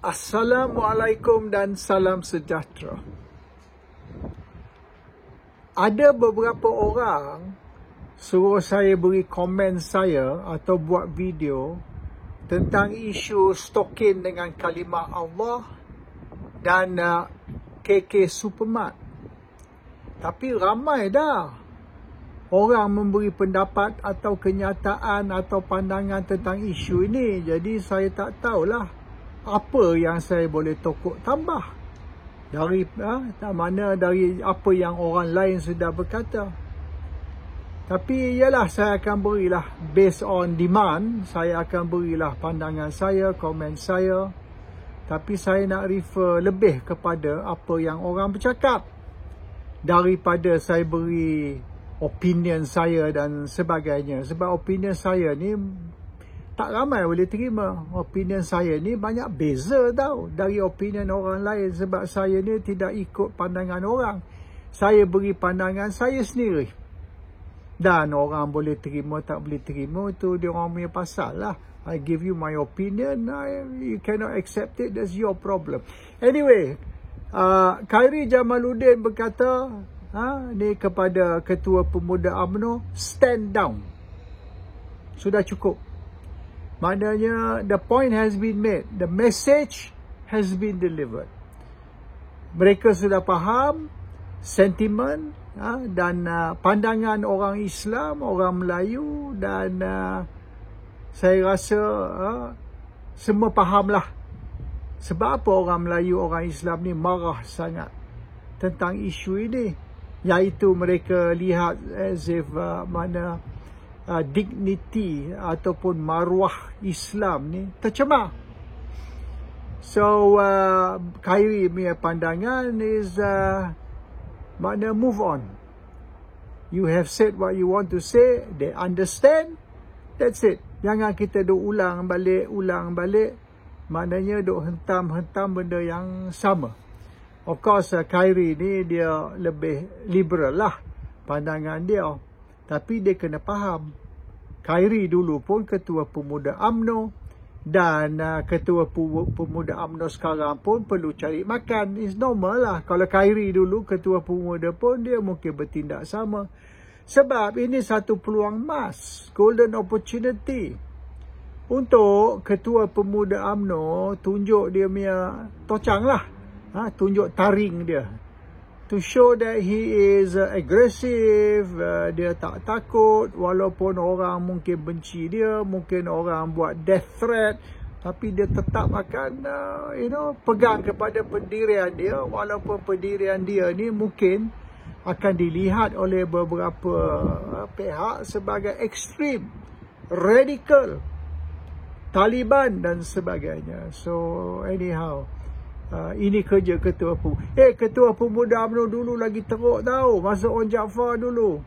Assalamualaikum dan salam sejahtera. Ada beberapa orang suruh saya beri komen saya atau buat video tentang isu stokin dengan kalimah Allah dan KK Supermart. Tapi ramai dah orang memberi pendapat atau kenyataan atau pandangan tentang isu ini. Jadi saya tak tahulah apa yang saya boleh tokok tambah dari dari apa yang orang lain sudah berkata. Tapi ialah saya akan berilah based on demand, saya akan berilah pandangan saya, komen saya. Tapi saya nak refer lebih kepada apa yang orang bercakap daripada saya beri opinion saya dan sebagainya. Sebab opinion saya ni tak ramai boleh terima. Opinion saya ni banyak beza tau dari opinion orang lain. Sebab saya ni tidak ikut pandangan orang. Saya beri pandangan saya sendiri. Dan orang boleh terima tak boleh terima, itu dia orang punya pasal lah. I give you my opinion, you cannot accept it, that's your problem. Anyway, Khairi Jamaluddin berkata ni kepada Ketua Pemuda UMNO, stand down. Sudah cukup. Maknanya the point has been made, the message has been delivered. Mereka sudah faham sentimen dan pandangan orang Islam, orang Melayu, dan saya rasa semua fahamlah sebab apa orang Melayu, orang Islam ni marah sangat tentang isu ini, iaitu mereka lihat as if dignity ataupun maruah Islam ni tercemar. So Khairi punya pandangan is makna move on. You have said what you want to say, they understand, that's it. Jangan kita duk ulang balik. Maknanya duk hentam benda yang sama. Of course Khairi ni dia lebih liberal lah pandangan dia. Tapi dia kena faham, Khairi dulu pun Ketua Pemuda UMNO, dan Ketua Pemuda UMNO sekarang pun perlu cari makan. It's normal lah. Kalau Khairi dulu Ketua Pemuda pun dia mungkin bertindak sama. Sebab ini satu peluang emas, golden opportunity, untuk Ketua Pemuda UMNO tunjuk dia punya tocang lah, tunjuk taring dia, to show that he is aggressive, dia tak takut walaupun orang mungkin benci dia, mungkin orang buat death threat, tapi dia tetap akan pegang kepada pendirian dia, walaupun pendirian dia ni mungkin akan dilihat oleh beberapa pihak sebagai ekstrim, radikal, Taliban dan sebagainya. So anyhow, ini kerja Ketua Pemuda. Ketua Pemuda UMNO dulu lagi teruk tau. Masa Onn Jaafar dulu.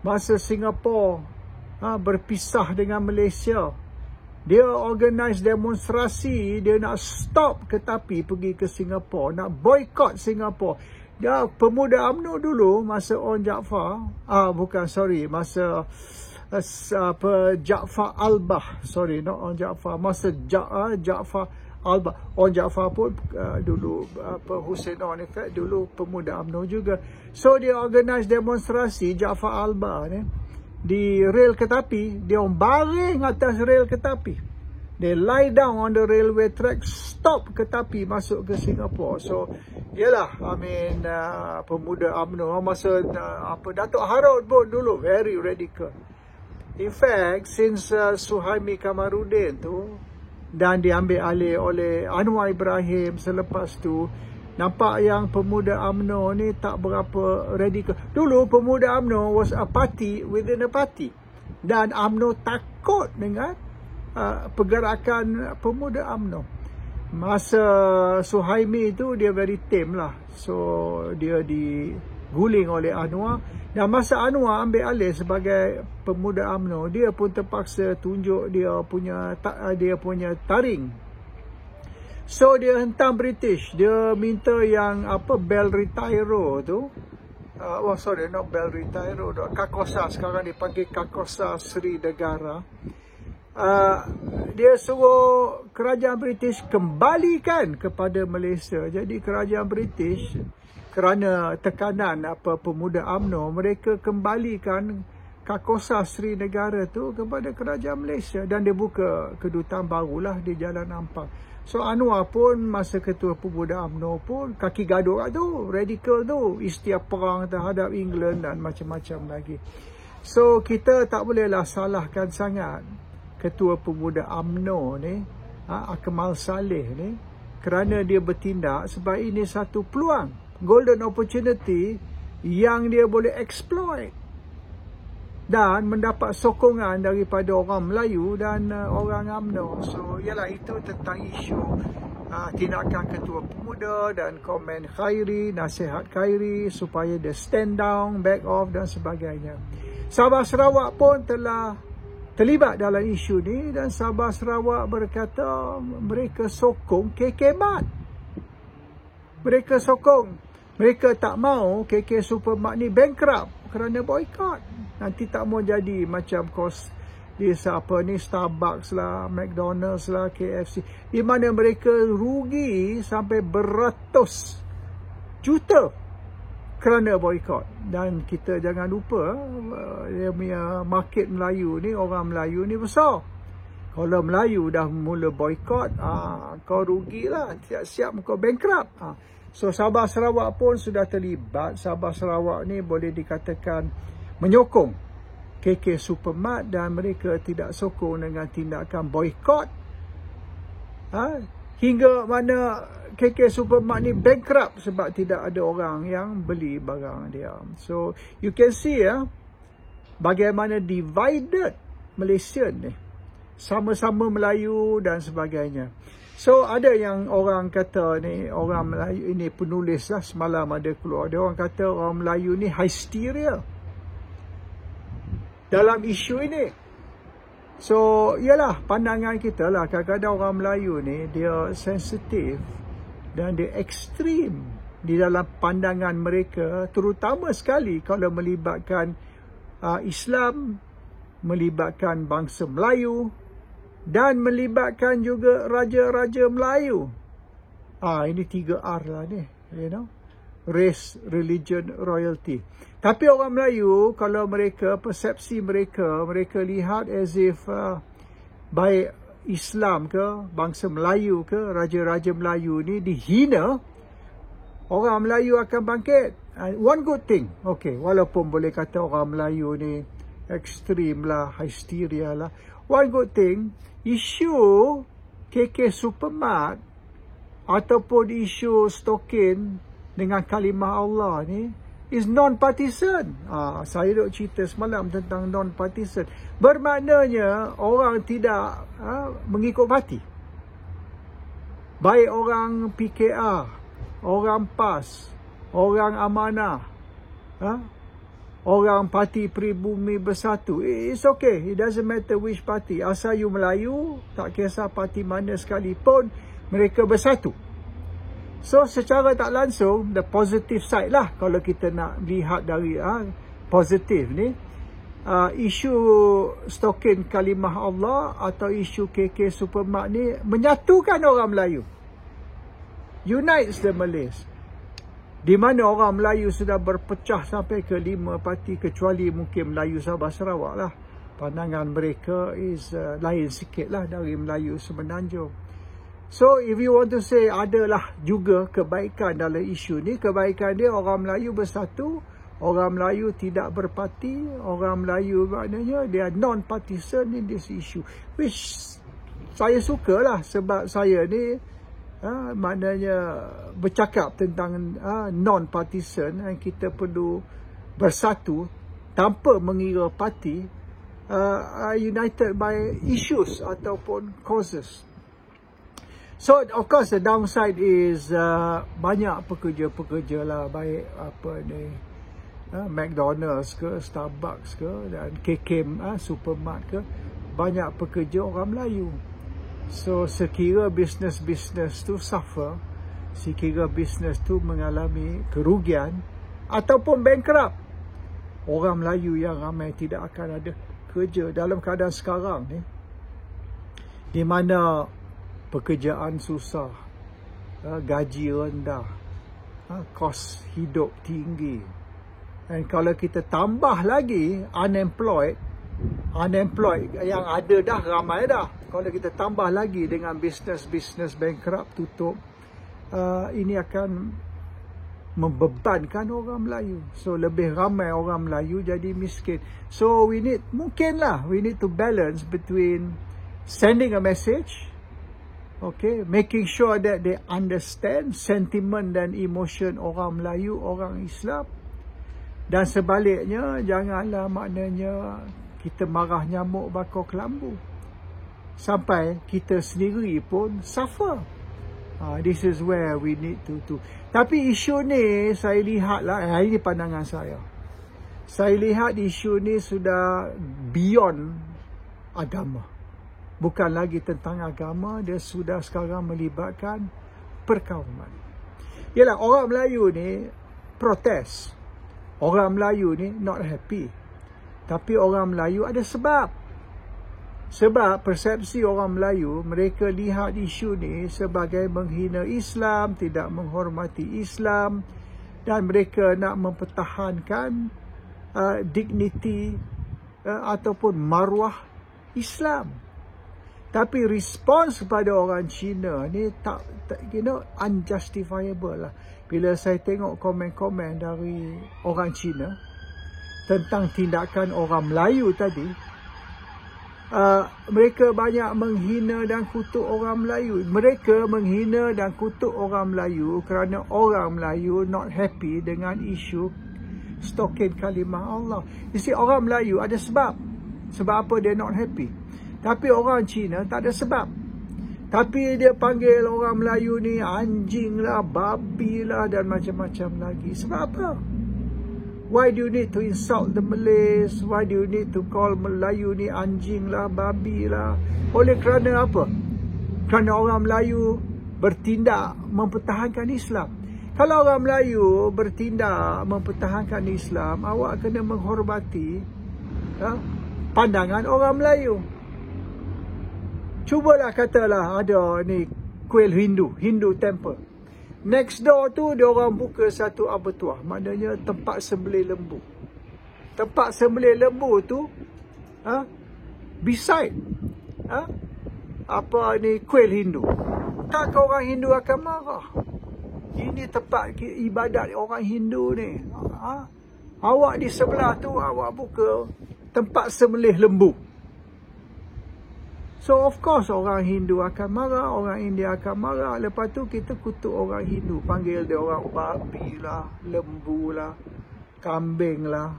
Masa Singapura berpisah dengan Malaysia. Dia organize demonstrasi. Dia nak stop kereta pergi ke Singapura. Nak boycott Singapura. Dia Pemuda UMNO dulu masa Onn Jaafar. Masa Jaafar Albah. Sorry, not Onn Jaafar. Masa Jaafar Onn Jaafar pun dulu Hussein Onn, in fact dulu Pemuda UMNO juga. So dia organize demonstrasi Jaafar Albah ni di rel kereta api. Dia baring atas rel kereta api. They lie down on the railway track, stop kereta api masuk ke Singapura. So yalah, Pemuda UMNO masa Datuk Harun pun dulu very radical. In fact, since Suhaimi Kamarudin tu dan diambil alih oleh Anwar Ibrahim selepas tu, nampak yang Pemuda UMNO ni tak berapa radikal. Dulu Pemuda UMNO was a party within a party. Dan UMNO takut dengan pergerakan Pemuda UMNO. Masa Suhaimi tu dia very tame lah. So dia diguling oleh Anwar. Dan masa Anwar ambil alih sebagai Pemuda UMNO, dia pun terpaksa tunjuk dia punya taring. So dia hentam British. Dia minta yang Bel Retiro tu. Not Bel Retiro. Kakosa, sekarang dipanggil Kakosa Sri Negara. dia suruh kerajaan British kembalikan kepada Malaysia. Jadi kerajaan British kerana tekanan pemuda UMNO, mereka kembalikan Kakosa Sri Negara tu kepada kerajaan Malaysia, dan dia buka kedutaan barulah di Jalan Ampang. So Anwar pun masa ketua pemuda UMNO pun kaki gaduh tu, radikal tu, istiaf perang terhadap England dan macam-macam lagi. So kita tak bolehlah salahkan sangat ketua pemuda UMNO ni, Akmal Saleh ni, kerana dia bertindak sebab ini satu peluang, golden opportunity yang dia boleh exploit dan mendapat sokongan daripada orang Melayu dan orang UMNO. So ialah itu tentang isu tindakan ketua pemuda dan komen Khairi, nasihat Khairi supaya dia stand down, back off dan sebagainya. Sabah Sarawak pun telah terlibat dalam isu ni, dan Sabah Sarawak berkata mereka sokong KK Mat. Mereka sokong. Mereka tak mau KK Supermart ni bankrupt kerana boycott. Nanti tak mau jadi macam kos di Starbucks lah, McDonald's lah, KFC, di mana mereka rugi sampai beratus juta kerana boycott. Dan kita jangan lupa dia punya market Melayu ni, orang Melayu ni besar. Kalau Melayu dah mula boycott, kau rugilah, siap-siap kau bankrupt. So Sabah Sarawak pun sudah terlibat. Sabah Sarawak ni boleh dikatakan menyokong KK Supermart, dan mereka tidak sokong dengan tindakan boycott hingga mana KK Supermart ni bankrupt sebab tidak ada orang yang beli barang dia. So you can see bagaimana divided Malaysia ni, sama-sama Melayu dan sebagainya. So ada yang orang kata ni, orang Melayu ini, penulis lah semalam ada keluar, dia orang kata orang Melayu ni hysteria dalam isu ini. So ialah pandangan kita lah, kadang-kadang orang Melayu ni dia sensitif dan dia ekstrim di dalam pandangan mereka, terutama sekali kalau melibatkan Islam, melibatkan bangsa Melayu dan melibatkan juga raja-raja Melayu. Ini 3R lah ni, you know, race, religion, royalty. Tapi orang Melayu, kalau mereka, persepsi mereka, mereka lihat as if baik Islam ke, bangsa Melayu ke, raja-raja Melayu ni dihina, orang Melayu akan bangkit. One good thing, okay, walaupun boleh kata orang Melayu ni ekstrim lah, hysteria lah, one good thing, isu KK Supermart ataupun isu stokin dengan kalimah Allah ni is non-partisan. Saya duk cerita semalam tentang non-partisan. Bermaknanya orang tidak mengikut parti. Baik orang PKR, orang PAS, orang Amanah, orang Parti Pribumi Bersatu. It's okay. It doesn't matter which party. Asal you Melayu, tak kisah parti mana sekalipun, mereka bersatu. So secara tak langsung, the positive side lah kalau kita nak lihat dari positif ni, isu stokin kalimah Allah atau isu KK Supermart ni menyatukan orang Melayu, unites the Malays. Di mana orang Melayu sudah berpecah sampai ke 5 parti, kecuali mungkin Melayu Sabah Sarawak lah. Pandangan mereka is lain sikit lah dari Melayu Semenanjung. So if you want to say adalah juga kebaikan dalam isu ni, kebaikan dia orang Melayu bersatu, orang Melayu tidak berparti, orang Melayu maknanya dia non-partisan in this issue. Which saya sukalah sebab saya ni maknanya bercakap tentang non-partisan, kita perlu bersatu tanpa mengira parti, united by issues ataupun causes. So of course the downside is banyak pekerja-pekerja lah, baik McDonald's ke, Starbucks ke, dan KK Supermart ke, banyak pekerja orang Melayu. So sekira bisnes-bisnes tu suffer, sekira bisnes tu mengalami kerugian ataupun bankrupt, orang Melayu yang ramai tidak akan ada kerja. Dalam keadaan sekarang ni, di mana pekerjaan susah, gaji rendah, kos hidup tinggi. Dan kalau kita tambah lagi unemployed yang ada dah, ramai dah. Kalau kita tambah lagi dengan bisnes bankrupt, tutup, ini akan membebankan orang Melayu. So lebih ramai orang Melayu jadi miskin. So we need to balance between sending a message, okay, making sure that they understand sentiment dan emotion orang Melayu, orang Islam, dan sebaliknya janganlah maknanya kita marah nyamuk bakar kelambu sampai kita sendiri pun suffer. This is where we need to. Tapi isu ni saya lihatlah, ini pandangan saya. Saya lihat isu ni sudah beyond agama. Bukan lagi tentang agama, dia sudah sekarang melibatkan perkauman. Yalah, orang Melayu ni protes. Orang Melayu ni not happy. Tapi orang Melayu ada sebab. Sebab persepsi orang Melayu, mereka lihat isu ni sebagai menghina Islam, tidak menghormati Islam, dan mereka nak mempertahankan dignity ataupun maruah Islam. Tapi respons kepada orang Cina ni tak unjustifiable lah. Bila saya tengok komen-komen dari orang Cina tentang tindakan orang Melayu tadi, mereka banyak menghina dan kutuk orang Melayu. Mereka menghina dan kutuk orang Melayu kerana orang Melayu not happy dengan isu stokin kalimah Allah. You see, orang Melayu ada sebab. Sebab apa dia not happy. Tapi orang Cina tak ada sebab. Tapi dia panggil orang Melayu ni anjing lah, babi lah dan macam-macam lagi. Sebab apa? Why do you need to insult the Malays? Why do you need to call Melayu ni anjing lah, babi lah? Oleh kerana apa? Kerana orang Melayu bertindak mempertahankan Islam. Kalau orang Melayu bertindak mempertahankan Islam, awak kena menghormati pandangan orang Melayu. Cubalah katalah ada ni kuil Hindu temple. Next door tu dia orang buka satu abattoir, maknanya tempat sembelih lembu. Tempat sembelih lembu tu beside kuil Hindu. Tak orang Hindu akan marah. Ini tempat ibadat orang Hindu ni. Awak di sebelah tu awak buka tempat sembelih lembu. So of course orang Hindu akan marah, orang India akan marah. Lepas tu kita kutuk orang Hindu, panggil dia orang babi lah, lembu lah, kambing lah.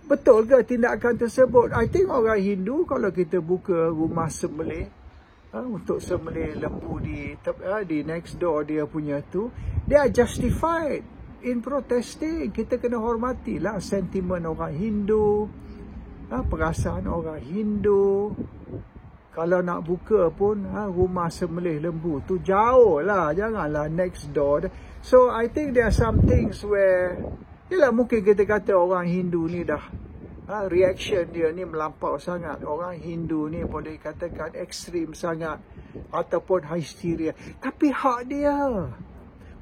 Betul ke tindakan tersebut? I think orang Hindu kalau kita buka rumah sembelih untuk sembelih lembu di next door dia punya tu, they are justified in protesting. Kita kena hormatilah sentimen orang Hindu, perasaan orang Hindu. Kalau nak buka pun rumah sembelih lembu tu jauh lah, janganlah next door. So I think there are some things where mungkin kita kata orang Hindu ni dah reaction dia ni melampau sangat. Orang Hindu ni boleh katakan ekstrim sangat ataupun hysteria. Tapi hak dia,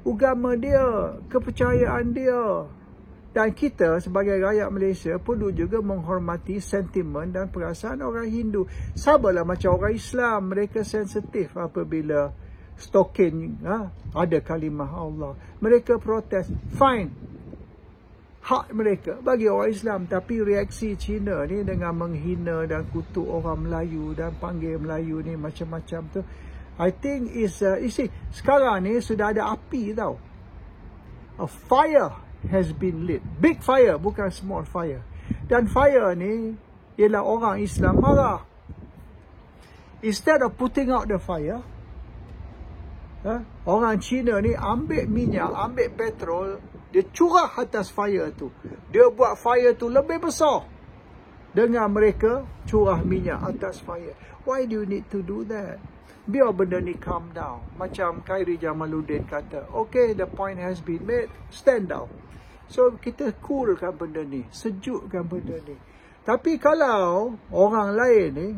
agama dia, kepercayaan dia. Dan kita sebagai rakyat Malaysia perlu juga menghormati sentimen dan perasaan orang Hindu. Samalah macam orang Islam, mereka sensitif apabila stokin ada kalimah Allah. Mereka protes, fine, hak mereka bagi orang Islam. Tapi reaksi Cina ni dengan menghina dan kutuk orang Melayu dan panggil Melayu ni macam-macam tu, I think is you see, sekarang ni sudah ada api tau. A fire has been lit. Big fire, bukan small fire. Dan fire ni ialah orang Islam marah. Instead of putting out the fire, orang Cina ni ambil minyak, ambil petrol, dia curah atas fire tu. Dia buat fire tu lebih besar dengan mereka curah minyak atas fire. Why do you need to do that? Biar benda ni calm down. Macam Khairi Jamaluddin kata, okay, the point has been made, stand down. So kita coolkan benda ni, sejukkan benda ni. Tapi kalau orang lain ni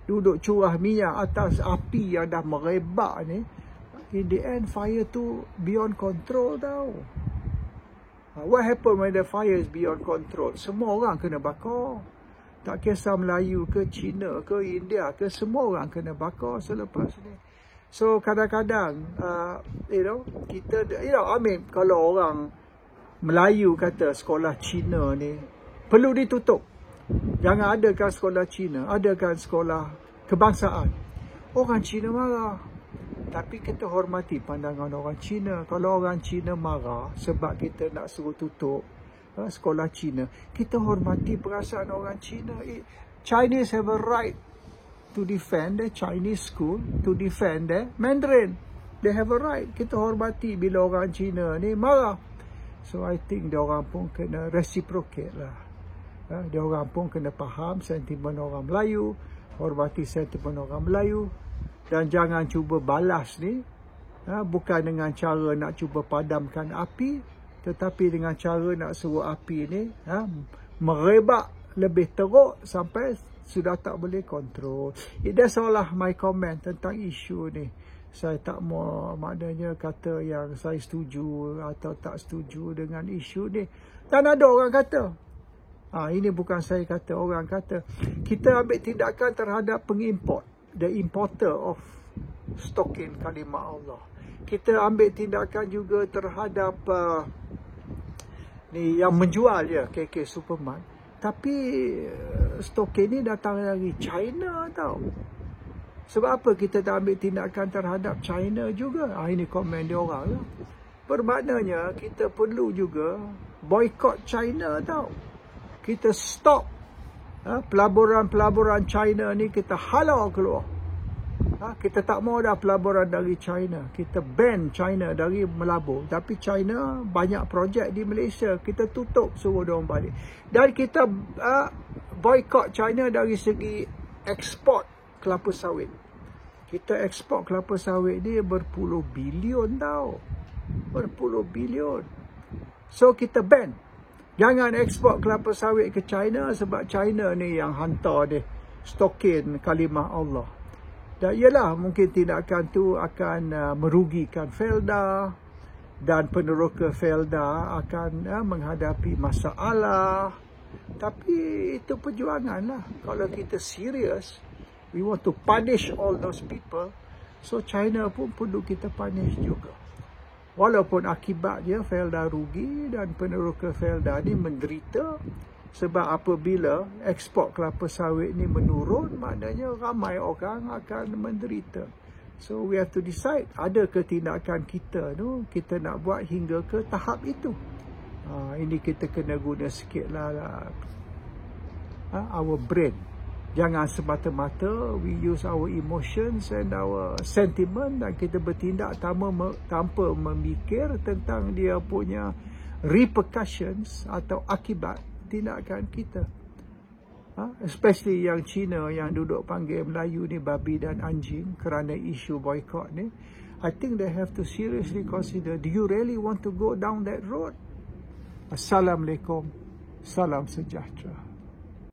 duduk curah minyak atas api yang dah merebak ni, in the end fire tu beyond control tau. What happen when the fire is beyond control? Semua orang kena bakar. Tak kisah Melayu ke, Cina ke, India ke, semua orang kena bakar selepas ni. So kadang-kadang, kita, kalau orang Melayu kata sekolah Cina ni perlu ditutup. Jangan adakan sekolah Cina, adakan sekolah kebangsaan. Orang Cina marah. Tapi kita hormati pandangan orang Cina. Kalau orang Cina marah sebab kita nak suruh tutup sekolah Cina, kita hormati perasaan orang Cina. Chinese have a right to defend their Chinese school, to defend their Mandarin. They have a right. Kita hormati bila orang Cina ni marah. So I think dia orang pun kena reciprocate lah. Dia orang pun kena faham sentimen orang Melayu, hormati sentimen orang Melayu, dan jangan cuba balas ni bukan dengan cara nak cuba padamkan api, tetapi dengan cara nak suruh api ni merebak lebih teruk sampai sudah tak boleh kontrol. That's all lah my comment tentang isu ni. Saya tak mau maknanya kata yang saya setuju atau tak setuju dengan isu ni. Dan ada orang kata, ini bukan saya kata, orang kata, kita ambil tindakan terhadap pengimport, the importer of stocking kalimah Allah. Kita ambil tindakan juga terhadap ni yang menjual KK Supermart. Tapi stocking ni datang dari China tau. Sebab apa kita tak ambil tindakan terhadap China juga? Ini komen dia orang lah. Bermaknanya kita perlu juga boycott China tau. Kita stop pelaburan-pelaburan China ni, kita halau keluar. Kita tak mau dah pelaburan dari China. Kita ban China dari melabur. Tapi China banyak projek di Malaysia. Kita tutup, suruh diorang balik. Dan kita boycott China dari segi ekspor kelapa sawit. Kita ekspor kelapa sawit ni berpuluh bilion tau. Berpuluh bilion. So kita ban. Jangan ekspor kelapa sawit ke China sebab China ni yang hantar dia stokin kalimah Allah. Dan ialah mungkin tindakan tu akan merugikan Felda dan peneroka Felda akan menghadapi masalah. Tapi itu perjuangan lah. Kalau kita serius, we want to punish all those people, so China pun perlu kita punish juga. Walaupun akibatnya Felda rugi dan peneroka Felda ni menderita. Sebab apabila ekspor kelapa sawit ni menurun, maknanya ramai orang akan menderita. So we have to decide, adakah tindakan kita tu kita nak buat hingga ke tahap itu. Ini kita kena guna sikit lah our brain. Jangan semata-mata we use our emotions and our sentiment dan kita bertindak tanpa memikir tentang dia punya repercussions atau akibat tindakan kita. Especially yang Cina yang duduk panggil Melayu ni babi dan anjing kerana isu boycott ni. I think they have to seriously consider, do you really want to go down that road? Assalamualaikum. Salam sejahtera.